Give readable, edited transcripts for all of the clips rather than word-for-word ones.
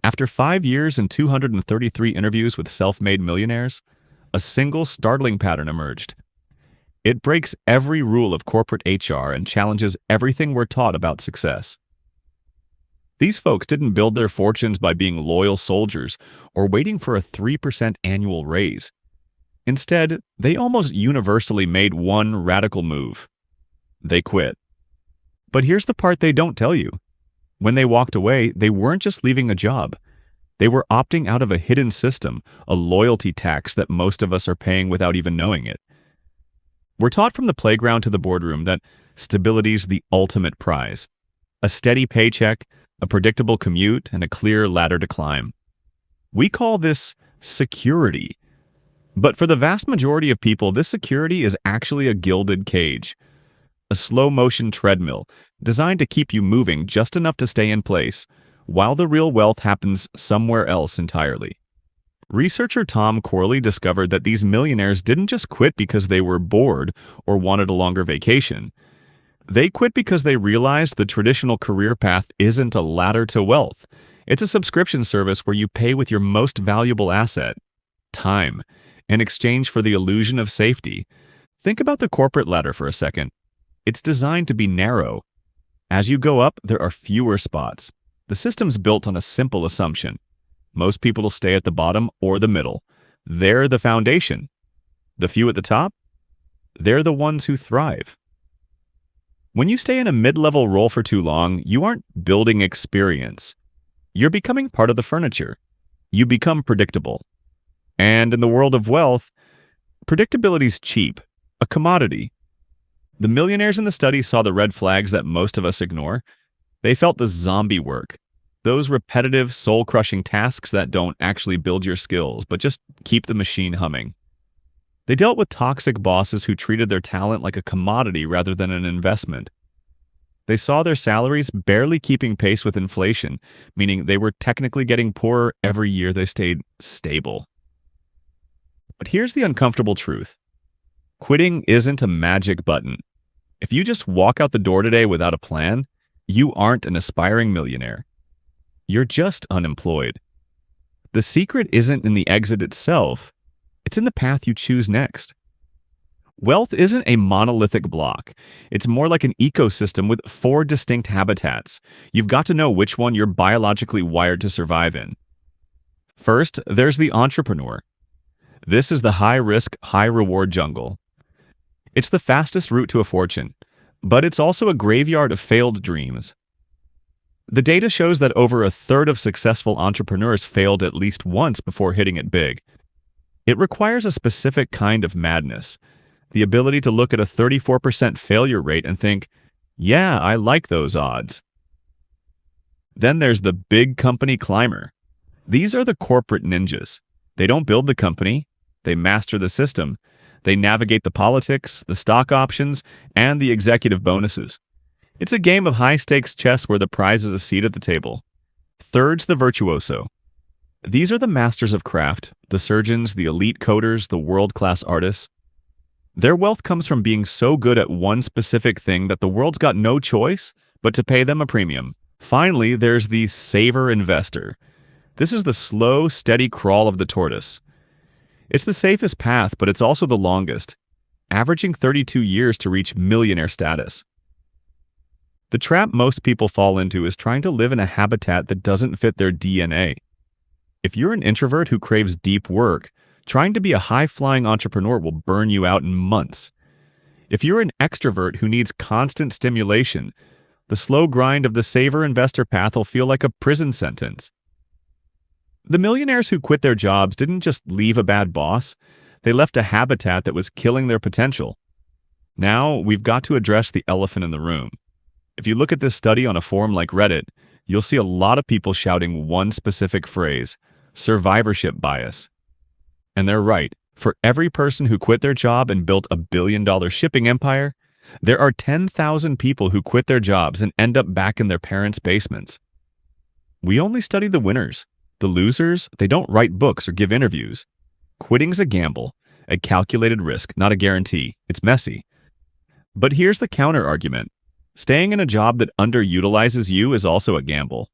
After 5 years and 233 interviews with self-made millionaires, a single startling pattern emerged. It breaks every rule of corporate HR and challenges everything we're taught about success. These folks didn't build their fortunes by being loyal soldiers or waiting for a 3% annual raise. Instead, they almost universally made one radical move. They quit. But here's the part they don't tell you. When they walked away, they weren't just leaving a job. They were opting out of a hidden system, a loyalty tax that most of us are paying without even knowing it. We're taught from the playground to the boardroom that stability's the ultimate prize. A steady paycheck, a predictable commute, and a clear ladder to climb. We call this security. But for the vast majority of people, this security is actually a gilded cage. A slow-motion treadmill designed to keep you moving just enough to stay in place, while the real wealth happens somewhere else entirely. Researcher Tom Corley discovered that these millionaires didn't just quit because they were bored or wanted a longer vacation. They quit because they realized the traditional career path isn't a ladder to wealth. It's a subscription service where you pay with your most valuable asset, time, in exchange for the illusion of safety. Think about the corporate ladder for a second. It's designed to be narrow. As you go up, there are fewer spots. The system's built on a simple assumption. Most people will stay at the bottom or the middle. They're the foundation. The few at the top? They're the ones who thrive. When you stay in a mid-level role for too long, you aren't building experience. You're becoming part of the furniture. You become predictable. And in the world of wealth, predictability's cheap, a commodity. The millionaires in the study saw the red flags that most of us ignore. They felt the zombie work, those repetitive, soul-crushing tasks that don't actually build your skills, but just keep the machine humming. They dealt with toxic bosses who treated their talent like a commodity rather than an investment. They saw their salaries barely keeping pace with inflation, meaning they were technically getting poorer every year they stayed stable. But here's the uncomfortable truth. Quitting isn't a magic button. If you just walk out the door today without a plan, you aren't an aspiring millionaire. You're just unemployed. The secret isn't in the exit itself. It's in the path you choose next. Wealth isn't a monolithic block. It's more like an ecosystem with 4 distinct habitats. You've got to know which one you're biologically wired to survive in. First, there's the entrepreneur. This is the high-risk, high-reward jungle. It's the fastest route to a fortune, but it's also a graveyard of failed dreams. The data shows that over a third of successful entrepreneurs failed at least once before hitting it big. It requires a specific kind of madness, the ability to look at a 34% failure rate and think, yeah, I like those odds. Then there's the big company climber. These are the corporate ninjas. They don't build the company, they master the system. They navigate the politics, the stock options, and the executive bonuses. It's a game of high-stakes chess where the prize is a seat at the table. Third's the virtuoso. These are the masters of craft, the surgeons, the elite coders, the world-class artists. Their wealth comes from being so good at one specific thing that the world's got no choice but to pay them a premium. Finally, there's the saver investor. This is the slow, steady crawl of the tortoise. It's the safest path, but it's also the longest, averaging 32 years to reach millionaire status. The trap most people fall into is trying to live in a habitat that doesn't fit their DNA. If you're an introvert who craves deep work, trying to be a high-flying entrepreneur will burn you out in months. If you're an extrovert who needs constant stimulation, the slow grind of the saver investor path will feel like a prison sentence. The millionaires who quit their jobs didn't just leave a bad boss, they left a habitat that was killing their potential. Now, we've got to address the elephant in the room. If you look at this study on a forum like Reddit, you'll see a lot of people shouting one specific phrase, survivorship bias. And they're right. For every person who quit their job and built a billion-dollar shipping empire, there are 10,000 people who quit their jobs and end up back in their parents' basements. We only study the winners. The losers, they don't write books or give interviews. Quitting's a gamble, a calculated risk, not a guarantee. It's messy. But here's the counter-argument. Staying in a job that underutilizes you is also a gamble.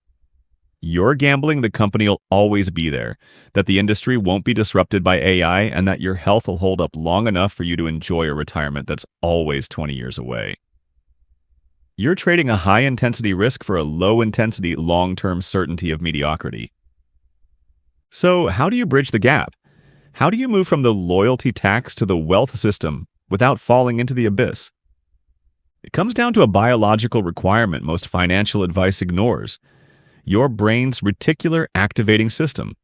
You're gambling the company will always be there, that the industry won't be disrupted by AI, and that your health will hold up long enough for you to enjoy a retirement that's always 20 years away. You're trading a high-intensity risk for a low-intensity, long-term certainty of mediocrity. So, how do you bridge the gap? How do you move from the loyalty tax to the wealth system without falling into the abyss? It comes down to a biological requirement most financial advice ignores: your brain's reticular activating system.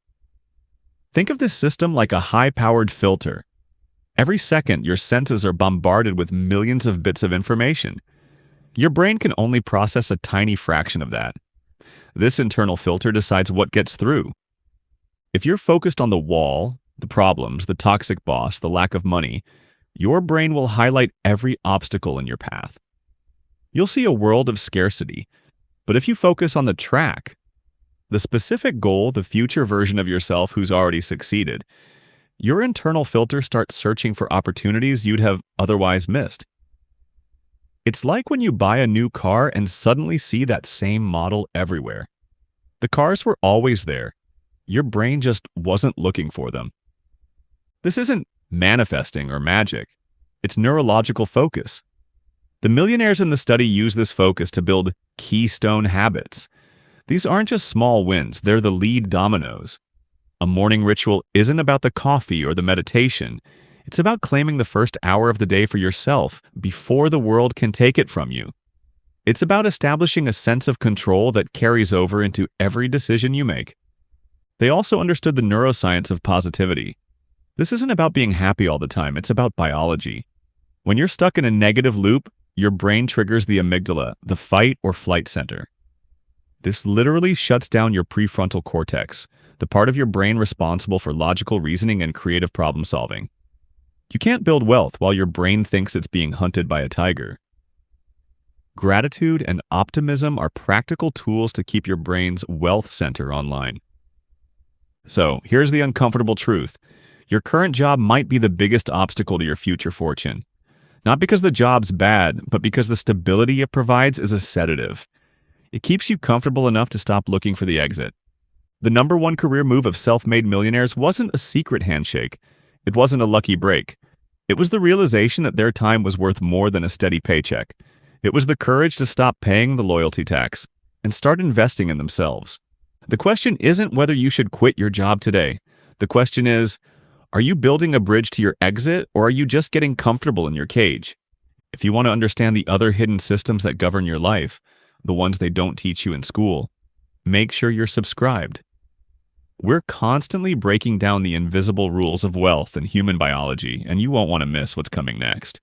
Think of this system like a high-powered filter. Every second, your senses are bombarded with millions of bits of information. Your brain can only process a tiny fraction of that. This internal filter decides what gets through. If you're focused on the wall, the problems, the toxic boss, the lack of money, your brain will highlight every obstacle in your path. You'll see a world of scarcity. But if you focus on the track, the specific goal, the future version of yourself who's already succeeded, your internal filter starts searching for opportunities you'd have otherwise missed. It's like when you buy a new car and suddenly see that same model everywhere. The cars were always there. Your brain just wasn't looking for them. This isn't manifesting or magic. It's neurological focus. The millionaires in the study use this focus to build keystone habits. These aren't just small wins, they're the lead dominoes. A morning ritual isn't about the coffee or the meditation. It's about claiming the first hour of the day for yourself before the world can take it from you. It's about establishing a sense of control that carries over into every decision you make. They also understood the neuroscience of positivity. This isn't about being happy all the time, it's about biology. When you're stuck in a negative loop, your brain triggers the amygdala, the fight or flight center. This literally shuts down your prefrontal cortex, the part of your brain responsible for logical reasoning and creative problem solving. You can't build wealth while your brain thinks it's being hunted by a tiger. Gratitude and optimism are practical tools to keep your brain's wealth center online. So, here's the uncomfortable truth. Your current job might be the biggest obstacle to your future fortune. Not because the job's bad, but because the stability it provides is a sedative. It keeps you comfortable enough to stop looking for the exit. The number one career move of self-made millionaires wasn't a secret handshake. It wasn't a lucky break. It was the realization that their time was worth more than a steady paycheck. It was the courage to stop paying the loyalty tax and start investing in themselves. The question isn't whether you should quit your job today. The question is, are you building a bridge to your exit, or are you just getting comfortable in your cage? If you want to understand the other hidden systems that govern your life, the ones they don't teach you in school, make sure you're subscribed. We're constantly breaking down the invisible rules of wealth and human biology, and you won't want to miss what's coming next.